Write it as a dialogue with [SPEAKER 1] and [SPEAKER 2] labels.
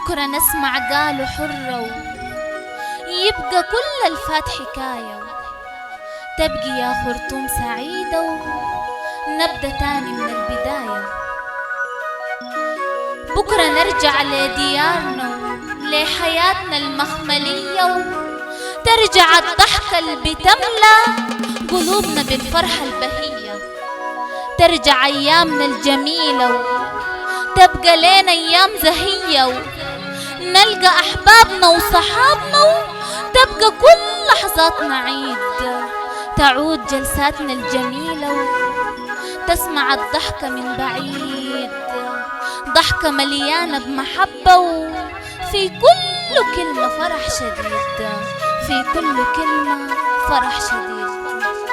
[SPEAKER 1] بكرة نسمع قالوا حرة، يبقى كل الفات حكاية، تبقي يا خرطوم سعيدة، ونبدأ تاني من البداية. بكرة نرجع لديارنا لحياتنا المخملية، وترجع الضحكة اللي بتملى قلوبنا بالفرحة البهية. ترجع أيامنا الجميلة، وتبقى لنا أيام زهية، ونلقى أحبابنا وصحابنا، وتبقى كل لحظاتنا عيد. تعود جلساتنا الجميلة، وتسمع الضحكة من بعيد، ضحكة مليانة بمحبة، وفي كل كلمة فرح شديد، في كل كلمة فرح شديد.